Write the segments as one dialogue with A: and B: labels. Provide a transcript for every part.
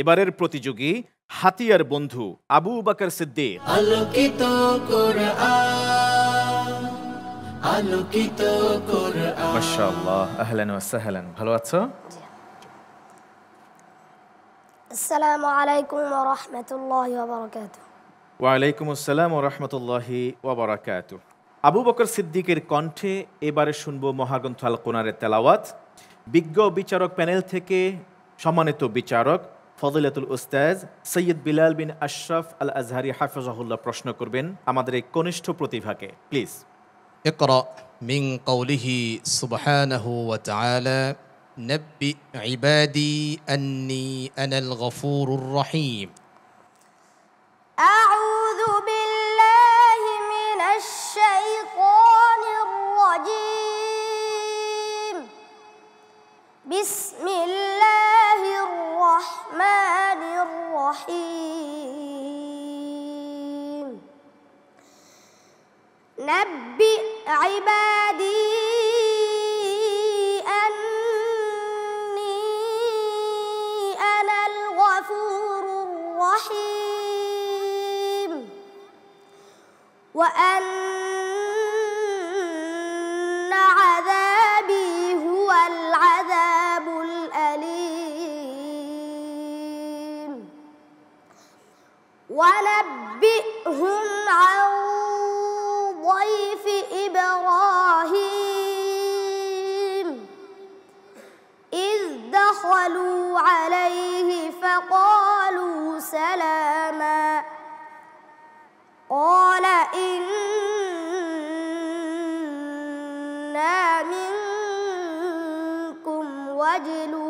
A: এবারের প্রতিযোগী হাতিয়ার বন্ধু আবু বকর সিদ্দিক।
B: আলোকিত কোরআন, আলোকিত কোরআন।
A: মাশাআল্লাহ, আহলান ওয়া সাহলান। ভালো আছো?
C: আসসালামু আলাইকুম ওয়া রাহমাতুল্লাহি ওয়া বারাকাতুহু।
A: ওয়া আলাইকুম আসসালাম ওয়া রাহমাতুল্লাহি ওয়া বারাকাতুহু। আবু বকর সিদ্দিকের কণ্ঠে এবারে শুনবো মহাগ্রন্থ আল কোরআনের তেলাওয়াত। বিজ্ঞ বিচারক প্যানেল থেকে সম্মানিত বিচারক ফজিলাতুল উস্তাজ সৈয়দ বিলাল বিন আশরাফ আল আজহারি হাফিজাহুল্লাহ প্রশ্ন করবেন আমাদের এই কনিষ্ঠ প্রতিভাকে। প্লিজ।
D: اقرأ من قوله سبحانه وتعالى نبئ عبادي أني أنا الغفور الرحيم.
C: أعوذ بالله من الشيطان الرجيم. بسم الله الرحمن الرحيم. نبئ عبادي أني أنا الغفور الرحيم وأن عذابي هو العذاب الأليم. ونبئهم عن ضيف إبراهيم إذ دخلوا عليه فقالوا سلاما قال إنا منكم وجلون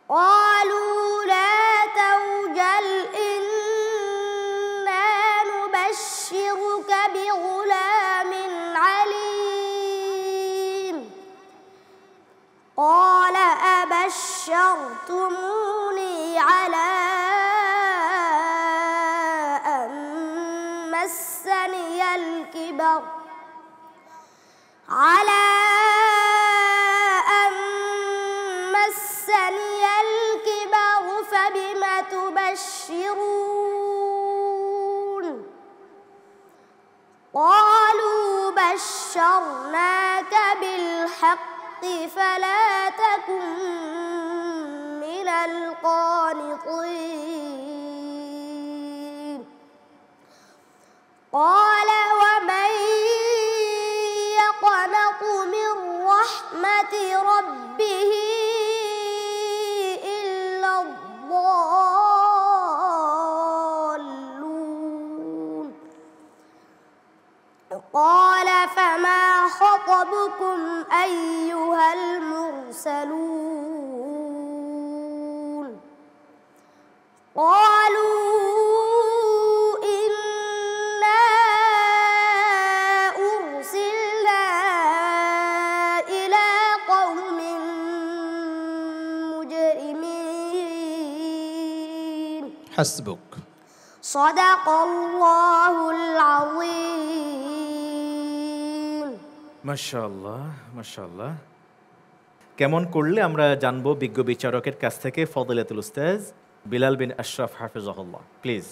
C: قالوا لا توجل إنا نبشرك بغلام عليم قال أبشرتموني على أن مسني الكبر فبم تبشرون قالوا بشرناك بالحق فلا تكن من القانطين قال ومن يقنط من رحمة ربه إلا الضالون قال فما خطبكم أيها المرسلون قالوا إنا أرسلنا إلى قوم مجرمين
D: حسبك.
C: صدق الله العظيم.
A: মাশাআল্লাহ, মাশাআল্লাহ। কেমন করলে আমরা জানবো বিজ্ঞ বিচারকের কাছ থেকে ফজিলাতুল উস্তাজ বিলাল বিন আশরাফ হাফিজাহুল্লাহ। প্লিজ।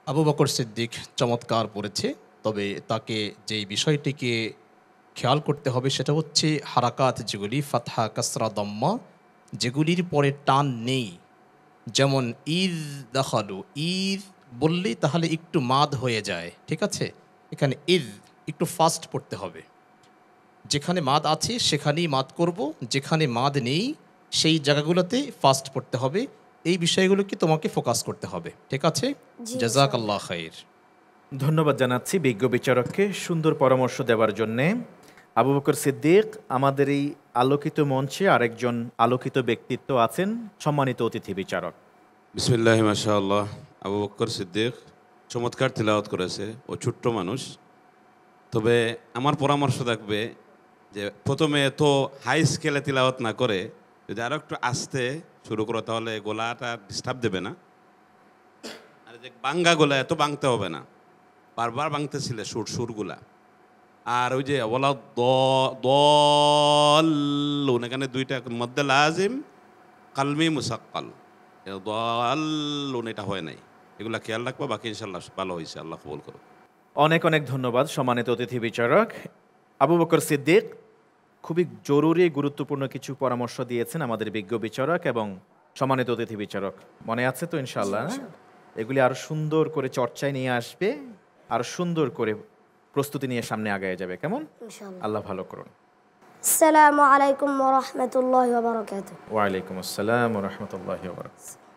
D: আবু বকর সিদ্দিক চমৎকার পড়েছে, তবে তাকে যেই বিষয়টিকে খেয়াল করতে হবে সেটা হচ্ছে হারাকাত যেগুলি ফাতহা কাসরা দম্মা যেগুলির পরে টান নেই, যেমন ঈদ দাখালু, ঈদ বললেই তাহলে একটু মাদ হয়ে যায়, ঠিক আছে? এখানে ঈদ একটু ফাস্ট পড়তে হবে, যেখানে মাদ আছে সেখানেই মাদ করব, যেখানে মাদ নেই সেই জায়গাগুলোতে ফাস্ট পড়তে হবে। এই বিষয়গুলোকে তোমাকে ফোকাস করতে হবে, ঠিক আছে? জাযাকাল্লাহ খাইর।
A: ধন্যবাদ জানাচ্ছি বিজ্ঞ বিচারককে সুন্দর পরামর্শ দেওয়ার জন্যে। আবু বকর সিদ্দিক, আমাদের এই আলোকিত মঞ্চে আরেকজন আলোকিত ব্যক্তিত্ব আছেন, সম্মানিত অতিথি বিচারক।
E: বিসমিল্লাহ মাশাআল্লাহ। আবু বকর সিদ্দিক চমৎকার তিলাওয়াত করেছে, ও ছোট্ট মানুষ। তবে আমার পরামর্শ থাকবে যে প্রথমে এত হাই স্কেলে তিলাওয়াত না করে যদি আরও একটু আস্তে শুরু করো তাহলে গলাটা ডিস্টার্ব দেবে না। আর যে বাঙ্গা গলা এত বাংতে হবে না, বারবার বাংতেছিলে সুরগুলা, আর ওই যে ওলা দল্লুন, এখানে দুইটা মধ্যে লাজিম কালমি মুসাক্কাল, দল্লুন এটা হয় নাই। এগুলা খেয়াল রাখবো, বাকি ইনশাল্লাহ ভালো হয়েছে, আল্লাহ কবুল করুন।
A: অনেক অনেক ধন্যবাদ সম্মানিত অতিথি বিচারক আবু বকর সিদ্দিক। খুবই জরুরি গুরুত্বপূর্ণ কিছু পরামর্শ দিয়েছেন আমাদের বিজ্ঞ বিচারক এবং সম্মানিত অতিথি বিচারক। মনে আছে তো ইনশাআল্লাহ? এগুলি আরো সুন্দর করে চর্চায় নিয়ে আসবে, আরো সুন্দর করে প্রস্তুতি নিয়ে সামনে আগায় যাবে। কেমন?
C: ইনশাআল্লাহ।
A: আল্লাহ ভালো করুন।
C: আসসালামু আলাইকুম ওয়া রাহমাতুল্লাহি ওয়া বারাকাতুহু।
A: ওয়ালাইকুম আসসালাম ওয়া রাহমাতুল্লাহি ওয়া বারাকাতুহু।